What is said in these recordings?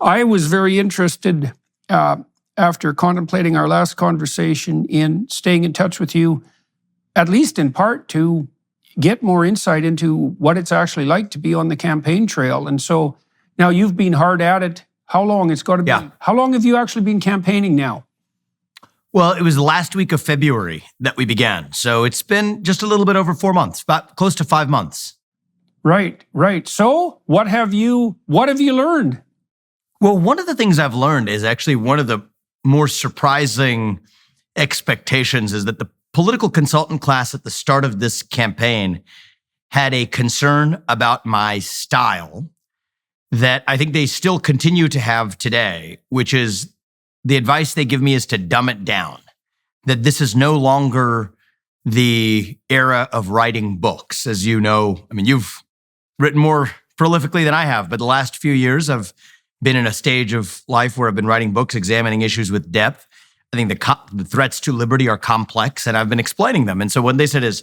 I was very interested after contemplating our last conversation in staying in touch with you, at least in part to get more insight into what it's actually like to be on the campaign trail. And so now you've been hard at it. How long? It's got to be. Yeah. How long have you actually been campaigning now? Well, it was the last week of February that we began. So it's been just a little bit over 4 months, about close to 5 months. Right. So what have you learned? Well, one of the things I've learned is actually one of the more surprising expectations is that the political consultant class at the start of this campaign had a concern about my style that I think they still continue to have today, which is the advice they give me is to dumb it down, that this is no longer the era of writing books. As you know, I mean, you've written more prolifically than I have, but the last few years I've been in a stage of life where I've been writing books, examining issues with depth. I think the threats to liberty are complex, and I've been explaining them. And so what they said is,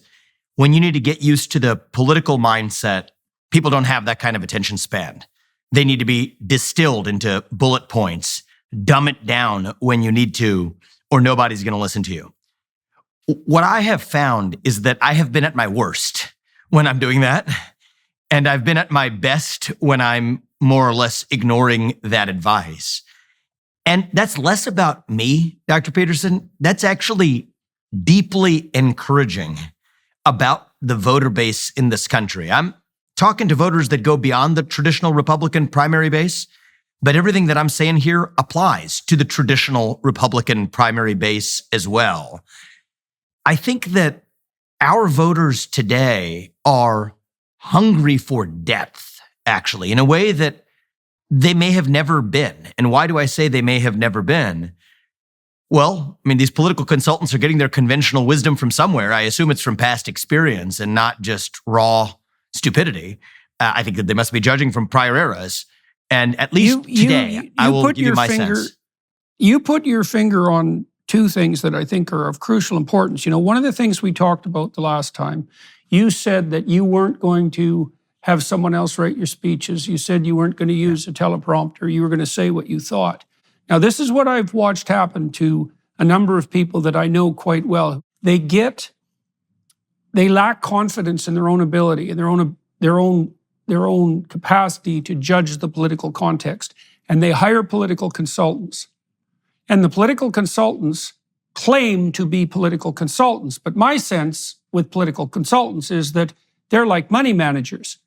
when you need to get used to the political mindset, people don't have that kind of attention span. They need to be distilled into bullet points, dumb it down when you need to, or nobody's going to listen to you. What I have found is that I have been at my worst when I'm doing that, and I've been at my best when I'm more or less ignoring that advice. And that's less about me, Dr. Peterson. That's actually deeply encouraging about the voter base in this country. I'm talking to voters that go beyond the traditional Republican primary base, but everything that I'm saying here applies to the traditional Republican primary base as well. I think that our voters today are hungry for depth, actually, in a way that they may have never been. And why do I say they may have never been? Well, I mean, these political consultants are getting their conventional wisdom from somewhere. I assume it's from past experience and not just raw stupidity. I think that they must be judging from prior eras. And at least today, I will give you my sense. You put your finger on two things that I think are of crucial importance. You know, one of the things we talked about the last time, you said that you weren't going to have someone else write your speeches. You said you weren't going to use a teleprompter. You were going to say what you thought. Now, this is what I've watched happen to a number of people that I know quite well. They lack confidence in their own ability and their own capacity to judge the political context. And they hire political consultants. And the political consultants claim to be political consultants. But my sense with political consultants is that they're like money managers.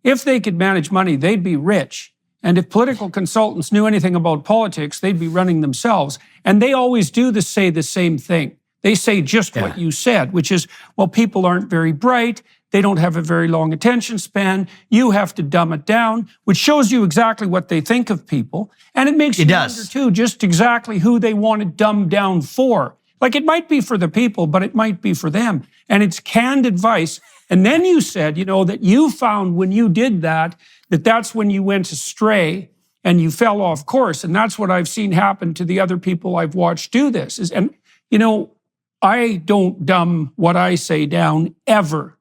If they could manage money, they'd be rich. And if political consultants knew anything about politics, they'd be running themselves. And they always say the same thing. They say just what you said, which is, well, people aren't very bright. They don't have a very long attention span. You have to dumb it down, which shows you exactly what they think of people. And it makes you wonder, too, just exactly who they want to dumb down for. Like, it might be for the people, but it might be for them. And it's canned advice. And then you said, you know, that you found when you did that that's when you went astray and you fell off course. And that's what I've seen happen to the other people I've watched do this. And, you know, I don't dumb what I say down ever.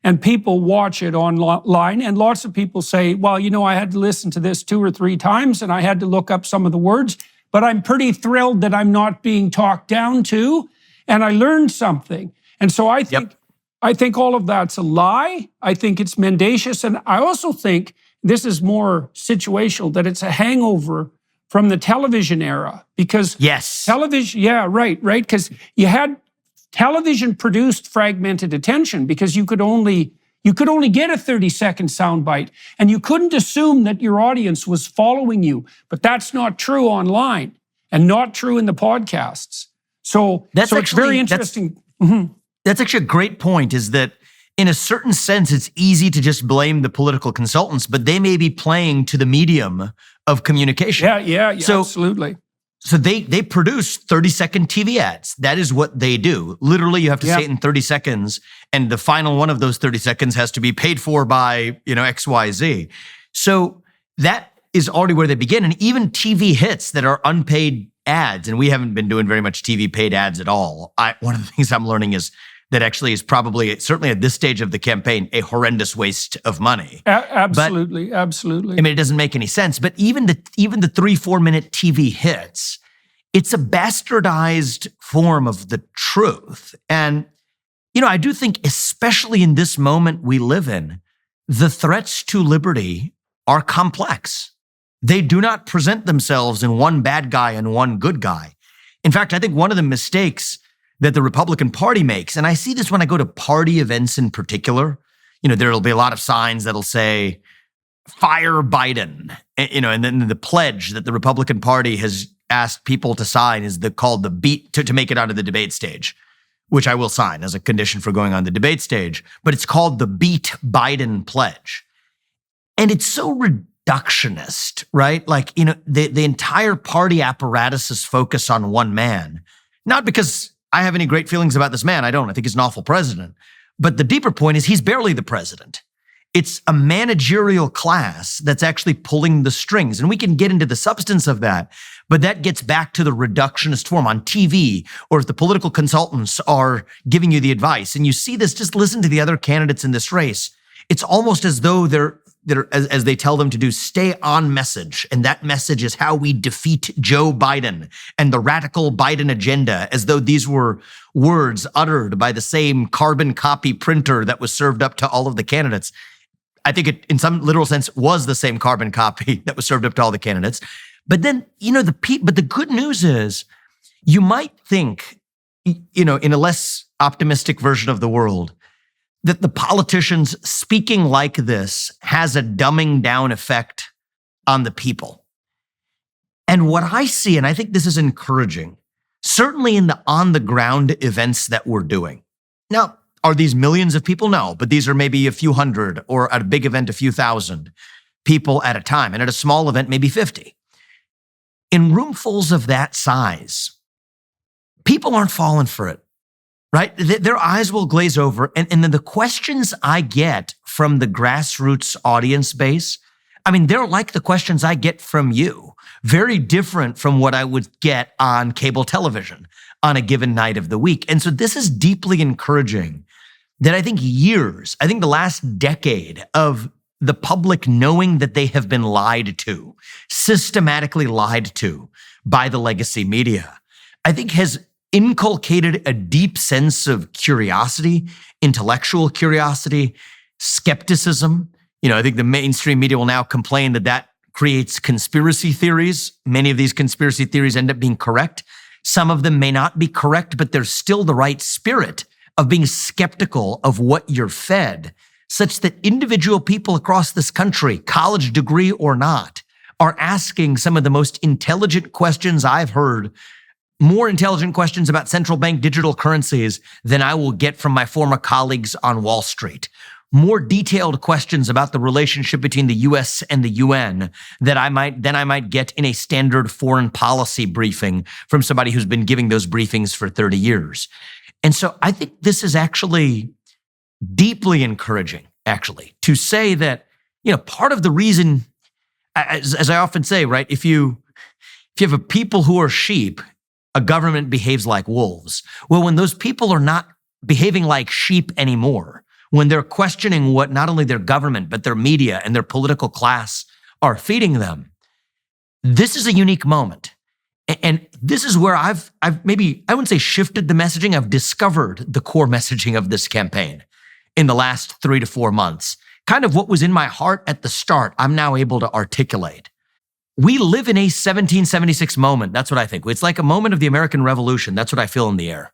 And people watch it online, and lots of people say, well, you know, I had to listen to this 2 or 3 times and I had to look up some of the words, but I'm pretty thrilled that I'm not being talked down to, and I learned something. And so I think all of that's a lie. I think it's mendacious. And I also think this is more situational, that it's a hangover from the television era. Because television, because you had television produced fragmented attention because you could only get a 30-second soundbite, and you couldn't assume that your audience was following you. But that's not true online and not true in the podcasts. So it's very interesting. That's actually a great point, is that in a certain sense, it's easy to just blame the political consultants, but they may be playing to the medium of communication. Yeah, absolutely. So they produce 30-second TV ads. That is what they do. Literally, you have to say it in 30 seconds, and the final one of those 30 seconds has to be paid for by, XYZ. So that is already where they begin. And even TV hits that are unpaid ads, and we haven't been doing very much TV paid ads at all. One of the things I'm learning is that actually is probably, certainly at this stage of the campaign, a horrendous waste of money. Absolutely, absolutely. I mean, it doesn't make any sense. But even the 3-4 minute TV hits, it's a bastardized form of the truth. And, I do think, especially in this moment we live in, the threats to liberty are complex. They do not present themselves in one bad guy and one good guy. In fact, I think one of the mistakes that the Republican Party makes, and I see this when I go to party events in particular, there'll be a lot of signs that'll say, fire Biden, and then the pledge that the Republican Party has asked people to sign is called the beat to make it onto the debate stage, which I will sign as a condition for going on the debate stage. But it's called the Beat Biden Pledge. And it's so reductionist, right? Like, the entire party apparatus's focus on one man, not because I have any great feelings about this man. I don't. I think he's an awful president. But the deeper point is he's barely the president. It's a managerial class that's actually pulling the strings. And we can get into the substance of that. But that gets back to the reductionist form on TV, or if the political consultants are giving you the advice. And you see this, just listen to the other candidates in this race. It's almost as though they're as they tell them to do, stay on message. And that message is how we defeat Joe Biden and the radical Biden agenda, as though these were words uttered by the same carbon copy printer that was served up to all of the candidates. I think it, in some literal sense, was the same carbon copy that was served up to all the candidates. But then, but the good news is, you might think, in a less optimistic version of the world, that the politicians speaking like this has a dumbing down effect on the people. And what I see, and I think this is encouraging, certainly in the on-the-ground events that we're doing. Now, are these millions of people? No, but these are maybe a few hundred, or at a big event, a few thousand people at a time. And at a small event, maybe 50. In roomfuls of that size, people aren't falling for it. Right? Their eyes will glaze over. And then the questions I get from the grassroots audience base, I mean, they're like the questions I get from you. Very different from what I would get on cable television on a given night of the week. And so this is deeply encouraging that I think the last decade of the public knowing that they have been lied to, systematically lied to by the legacy media, I think has inculcated a deep sense of curiosity, intellectual curiosity, skepticism. I think the mainstream media will now complain that creates conspiracy theories. Many of these conspiracy theories end up being correct. Some of them may not be correct, but there's still the right spirit of being skeptical of what you're fed, such that individual people across this country, college degree or not, are asking some of the most intelligent questions I've heard, more intelligent questions about central bank digital currencies than I will get from my former colleagues on Wall Street. More detailed questions about the relationship between the US and the UN than I might get in a standard foreign policy briefing from somebody who's been giving those briefings for 30 years. And so I think this is actually deeply encouraging, actually, to say that, part of the reason, as I often say, right, if you have a people who are sheep, a government behaves like wolves. Well, when those people are not behaving like sheep anymore, when they're questioning what not only their government, but their media and their political class are feeding them, this is a unique moment. And this is where I've maybe, I wouldn't say shifted the messaging, I've discovered the core messaging of this campaign in the last 3 to 4 months. Kind of what was in my heart at the start, I'm now able to articulate. We live in a 1776 moment. That's what I think. It's like a moment of the American Revolution. That's what I feel in the air.